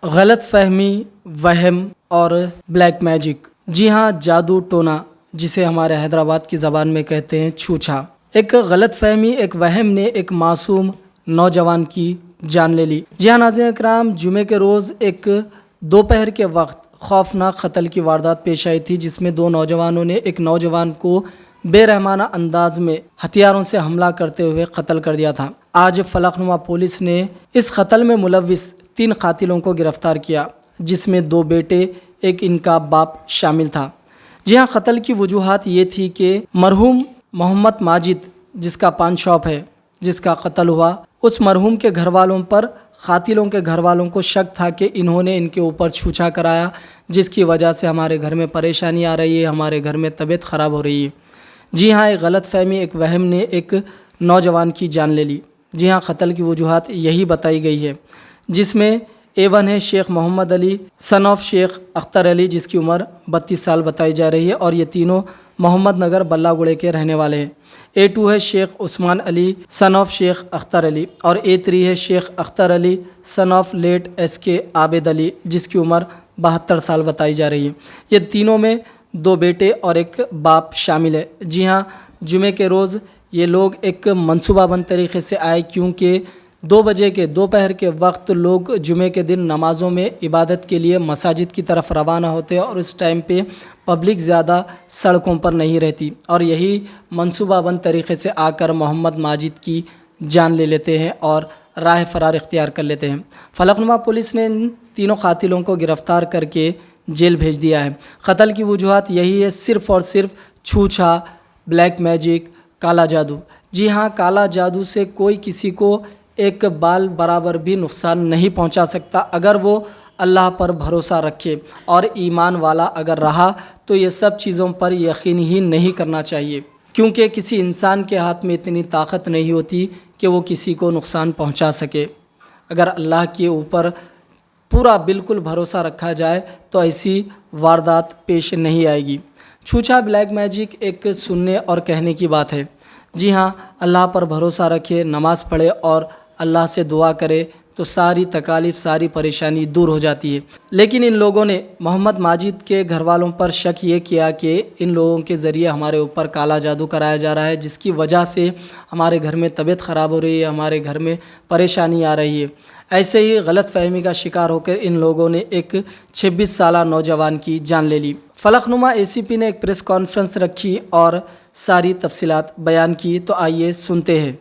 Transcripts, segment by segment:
गलत फहमी, वहम और ब्लैक मैजिक। जी हाँ, जादू टोना, जिसे हमारे हैदराबाद की ज़बान में कहते हैं छूछा। एक गलत फहमी, एक वहम ने एक मासूम नौजवान की जान ले ली। जी हाँ नाज़रीन इकराम, जुमे के रोज़ एक दोपहर के वक्त खौफनाक कत्ल की वारदात पेश आई थी, जिसमें दो नौजवानों ने एक नौजवान को बेरहमाना अंदाज में हथियारों से हमला करते हुए कत्ल कर दिया था। आज फलकनुमा पुलिस ने इस कत्ल में मुलविस 3 कातिलों को गिरफ्तार किया, जिसमें 2 बेटे, एक इनका बाप शामिल था। जी हाँ, कत्ल की वजूहात ये थी कि मरहूम मोहम्मद माजिद, जिसका पान शॉप है, जिसका कत्ल हुआ, उस मरहूम के घर वालों पर कातिलों के घर वालों को शक था कि इन्होंने इनके ऊपर छूछा कराया, जिसकी वजह से हमारे घर में परेशानी आ रही है, हमारे घर में तबीयत ख़राब हो रही है। जी हाँ, एक गलत फहमी, एक वहम ने एक नौजवान की जान ले ली। जी हाँ, कत्ल की वजूहात यही बताई गई है, जिसमें A1 है शेख मोहम्मद अली सन ऑफ शेख अख्तर अली, जिसकी उम्र 32 साल बताई जा रही है और ये तीनों मोहम्मद नगर बल्लागुड़े के रहने वाले हैं। A2 है शेख उस्मान अली सन ऑफ शेख अख्तर अली और A3 है Sheikh Akhtar Ali son of late SK Abid Ali, जिसकी उम्र 72 साल बताई जा रही है। ये तीनों में 2 बेटे और एक बाप शामिल है। जी हाँ, जुमे के रोज़ ये लोग एक मंसूबाबंद तरीके से आए, क्योंकि 2 बजे के दोपहर के वक्त लोग जुमे के दिन नमाज़ों में इबादत के लिए मसाजिद की तरफ रवाना होते हैं और उस टाइम पे पब्लिक ज़्यादा सड़कों पर नहीं रहती, और यही मंसूबाबंद तरीके से आकर मोहम्मद माजिद की जान ले लेते हैं और राह फरार इख्तियार कर लेते हैं। फलकनुमा पुलिस ने इन तीनों कातिलों को गिरफ़्तार करके जेल भेज दिया है। कत्ल की वजूहात यही है, सिर्फ़ और सिर्फ छूछा, ब्लैक मैजिक, काला जादू। जी हाँ, काला जादू से कोई किसी को एक बाल बराबर भी नुकसान नहीं पहुंचा सकता, अगर वो अल्लाह पर भरोसा रखे और ईमान वाला अगर रहा तो ये सब चीज़ों पर यकीन ही नहीं करना चाहिए, क्योंकि किसी इंसान के हाथ में इतनी ताकत नहीं होती कि वो किसी को नुकसान पहुंचा सके। अगर अल्लाह के ऊपर पूरा बिल्कुल भरोसा रखा जाए तो ऐसी वारदात पेश नहीं आएगी। छूछा, ब्लैक मैजिक एक सुनने और कहने की बात है। जी हाँ, अल्लाह पर भरोसा रखे, नमाज़ पढ़े और अल्लाह से दुआ करे तो सारी तकालीफ, सारी परेशानी दूर हो जाती है। लेकिन इन लोगों ने मोहम्मद माजिद के घर वालों पर शक ये किया कि इन लोगों के ज़रिए हमारे ऊपर काला जादू कराया जा रहा है, जिसकी वजह से हमारे घर में तबीयत ख़राब हो रही है, हमारे घर में परेशानी आ रही है। ऐसे ही गलत फहमी का शिकार होकर इन लोगों ने एक 26 साला नौजवान की जान ले ली। फलकनुमा ACP ने एक प्रेस कॉन्फ्रेंस रखी और सारी तफसीलात बयान की, तो आइए सुनते हैं।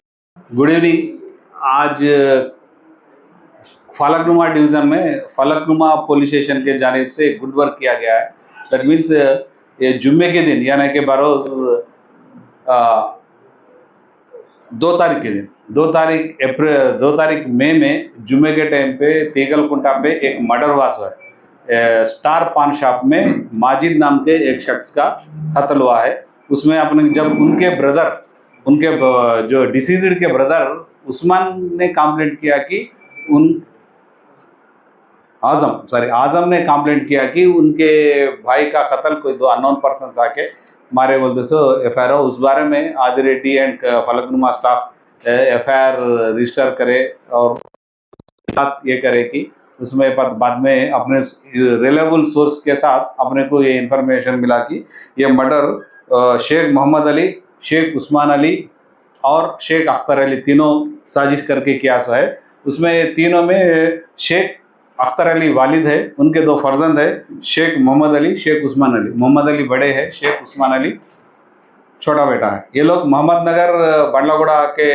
Good evening. आज फलकनुमा डिवीज़न में फलकनुमा पुलिस स्टेशन के जानिब से गुड वर्क किया गया है। दैट मीन्स ये जुम्मे के दिन यानी कि बरोज़ 2 तारीख के दिन 2 तारीख मई में जुम्मे के टाइम पे तीगलकुंटा पे एक मर्डर हुआ है। स्टार पान शॉप में माजिद नाम के एक शख्स का कत्ल हुआ है। उसमें अपने जब उनके जो डिसीज्ड के ब्रदर उस्मान ने कंप्लेंट किया कि आजम ने कंप्लेंट किया कि उनके भाई का कत्ल कोई 2 अननोन पर्सन्स आके मारे बोलते सो FIR उस बारे में Adireddy and Falaknuma staff FIR register करे और ये करे कि उसमें बाद में अपने रिलायबल सोर्स के साथ अपने को ये इन्फॉर्मेशन मिला कि ये मर्डर शेख मोहम्मद अली, शेख उस्मान अली और शेख अख्तर अली तीनों साजिश करके किया है। उसमें तीनों में शेख अख्तर अली वालिद है, उनके 2 फर्जंद है, शेख मोहम्मद अली, शेख उस्मान अली। मोहम्मद अली बड़े हैं, शेख उस्मान अली छोटा बेटा है। ये लोग मोहम्मद नगर बंडलागुड़ा के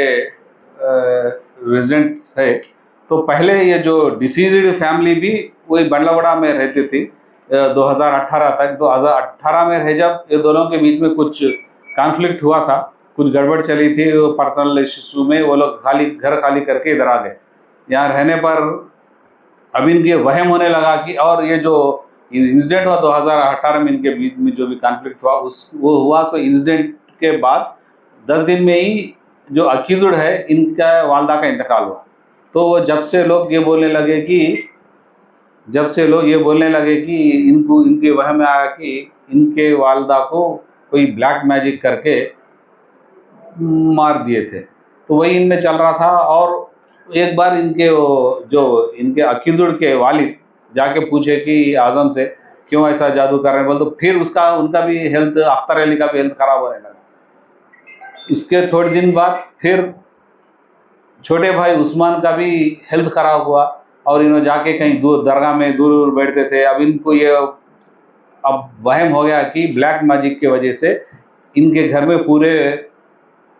रेजिडेंट है। तो पहले ये जो डिसीज्ड फैमिली भी वही बंडलागुड़ा में रहती थी 2018 तक। 2018 में रह जब ये दोनों के बीच में कुछ कॉन्फ्लिक्ट हुआ था, कुछ गड़बड़ चली थी पर्सनल इशू में, वो लोग घर खाली करके इधर आ गए। यहाँ रहने पर अब इनके वहम होने लगा कि और ये जो इंसिडेंट हुआ 2018 में इनके बीच में जो भी कॉन्फ्लिक्ट हुआ वो हुआ, सो इंसिडेंट के बाद 10 दिन में ही जो अक्यूज्ड है इनका वालदा का इंतकाल हुआ। तो वो जब से लोग ये बोलने लगे कि इनके वहम में आया कि इनके वालदा को कोई ब्लैक मैजिक करके मार दिए थे। तो वही इनमें चल रहा था। और एक बार इनके जो इनके अक्यूज्ड के वालिद जाके पूछे कि आजम से क्यों ऐसा जादू कर रहे हैं बोल, तो फिर उसका उनका भी हेल्थ, अख्तर अली का भी हेल्थ खराब होने लगा। इसके थोड़े दिन बाद फिर छोटे भाई उस्मान का भी हेल्थ खराब हुआ और इन्होंने जाके कहीं दूर दरगाह में दूर दूर बैठते थे। अब इनको ये अब वहम हो गया कि ब्लैक मैजिक की वजह से इनके घर में पूरे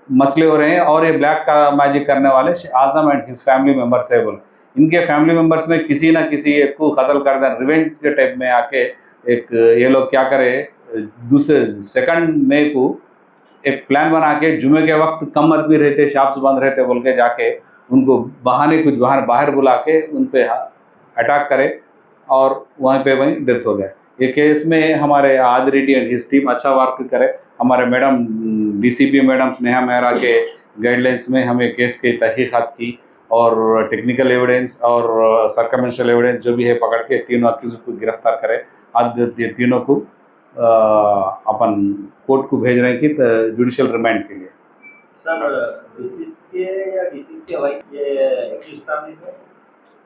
मसले हो रहे हैं और ये ब्लैक का मैजिक करने वाले आजम एंड हिज फैमिली मेंबर्स है बोल। इनके फैमिली मेंबर्स में किसी ना किसी एक को कत्ल कर दें रिवेंज के टाइप में आके एक ये लोग क्या करे, दूसरे 2 मई को एक प्लान बना के जुमे के वक्त कम आदमी रहते, शॉप्स बंद रहते बोल के जाके उनको बहाने कुछ बाहर बुला के उन पे अटैक करे और वहीं पे वहीं डेथ हो गया। ये केस में हमारे आदि रेड्डी एंड हिज टीम अच्छा वर्क करे। हमारे madam DCP madam Sneha Mehra के गाइडलाइंस में हमें केस की तहकीकात की और टेक्निकल एविडेंस और सर्कमस्टेंशियल एविडेंस जो भी है पकड़ के तीनों अक्यूज को गिरफ्तार करे। आज ये तीनों को अपन कोर्ट को भेज रहे हैं कि जुडिशियल रिमांड के लिए। सर डिसीज के या डिसीज के वाइफ ये एक्यूज फैमिली है?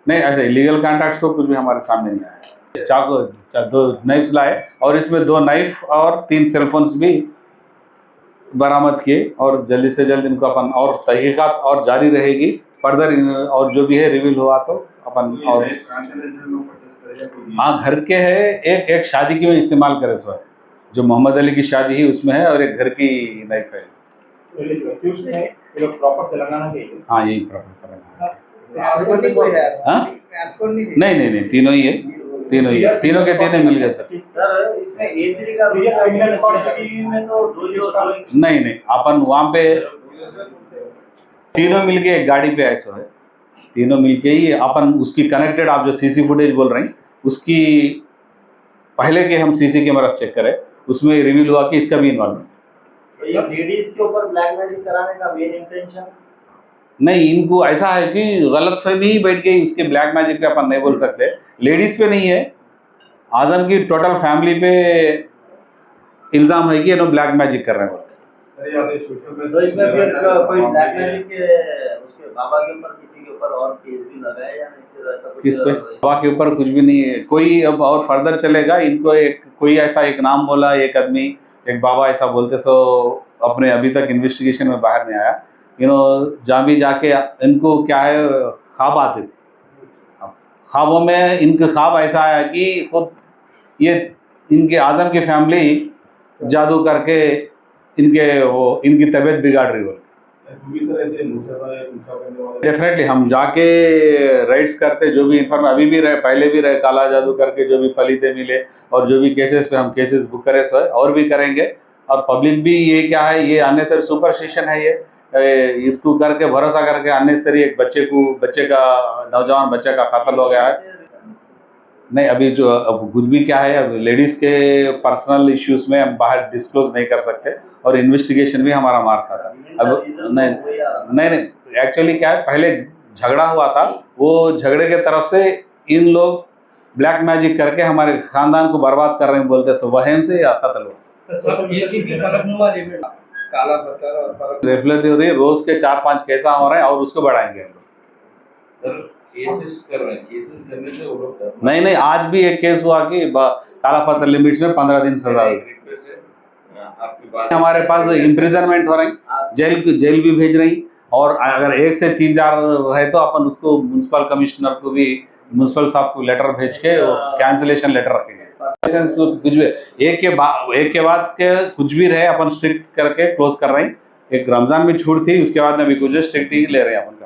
नहीं, ऐसे इलीगल कॉन्ट्रैक्ट्स तो कुछ भी हमारे सामने नहीं आया। चाकू 2 नाइफ लाए और इसमें 2 नाइफ और 3 सेलफोन्स भी बरामद किए और जल्दी से जल्द इनको अपन और तहकीकात और जारी रहेगी फर्दर और जो भी है रिवील हुआ तो अपन और हाँ घर के है। एक शादी की में इस्तेमाल करे सो है, जो मोहम्मद अली की शादी ही उसमें है और एक घर की नाइफ है। प्रॉपर तेलंगाना के? हाँ यही प्रॉपर तेलंगाना। हाँ? नहीं तीनों ही है, तीनों के तीनों मिल गए सर। सर इसमें एज का भी में तो 2 नहीं अपन वहाँ पे तीनों मिलके एक गाड़ी पे ऐसा है, तीनों मिलके ही अपन उसकी कनेक्टेड आप जो सीसी फुटेज बोल रहे हैं उसकी पहले के हम सीसी कैमरा चेक करें, उसमें रिवील हुआ कि इसका भी इन्वॉल्वमेंट। तो ये लेडीज के ऊपर ब्लैक मैजिक कराने का मेन इंटेंशन? नहीं, इनको ऐसा है कि गलतफहमी ही बैठ गई उसके ब्लैक मैजिक पे अपन नहीं बोल सकते। लेडीज पे नहीं है, आजम की टोटल फैमिली पे इल्जाम है कि ये लोग ब्लैक मैजिक कर रहे हैं। तो इसमें फिर कोई ब्लैक मैजिक के उसके बाबा के ऊपर किसी के ऊपर और केस भी लगाया या नहीं? फिर ऐसा कुछ किस पे? बाबा के ऊपर कुछ भी नहीं है कोई। अब और फर्दर चलेगा इनको एक कोई ऐसा एक नाम बोला एक आदमी, एक बाबा ऐसा बोलते सो अपने अभी तक इन्वेस्टिगेशन में बाहर नहीं आया। जहाँ भी जाके इनको क्या है ख्वाब आते थे, ख्वाबों में इनके ख्वाब ऐसा आया कि खुद ये इनके आजम की फैमिली जादू करके इनकी तबीयत बिगाड़ रही हो। डेफिनेटली हम जाके राइड्स करते, जो भी इन्फॉर्मेशन अभी भी रहे पहले भी रहे, काला जादू करके जो भी फलीते मिले और जो भी केसेस पे हम केसेस बुक करे सो है और भी करेंगे। और पब्लिक भी ये क्या है, ये अननेसेसरी सुपरस्टिशन है, ये इसको करके भरोसा करके अननेसेसरी एक बच्चे का नौजवान बच्चे का कत्ल हो गया है। नहीं अभी जो अब कुछ भी क्या है, अब लेडीज के पर्सनल इश्यूज में हम बाहर डिस्क्लोज नहीं कर सकते और इन्वेस्टिगेशन भी हमारा मार खाता। अब नहीं एक्चुअली क्या है, पहले झगड़ा हुआ था, वो झगड़े के तरफ से इन लोग ब्लैक मैजिक करके हमारे खानदान को बर्बाद कर रहे हैं बोलते सो वहम से या कत्ल रेगुलरली हो रही है। रोज के 4-5 केस हो रहे हैं और उसको बढ़ाएंगे हम लोग। केसेस कर रहे हैं, केसेस करने से वो लोग कर रहे हैं। नहीं आज भी एक केस हुआ कि काला पत्थर लिमिट्स में 15 दिन सजा हुई। आपकी बात हमारे पास इम्प्रिजनमेंट हो रही, जेल भी भेज रही और अगर 1 से 3-4 है तो अपन उसको म्युनिसिपल कमिश्नर को भी म्युनिसिपल साहब को लेटर भेज के कैंसिलेशन लेटर रखेंगे। कुछ भी एक के बाद के कुछ भी रहे अपन स्ट्रिक्ट करके क्लोज कर रहे हैं। एक रमजान में छूट थी, उसके बाद में अभी कुछ स्ट्रिक्ट ले रहे हैं अपन।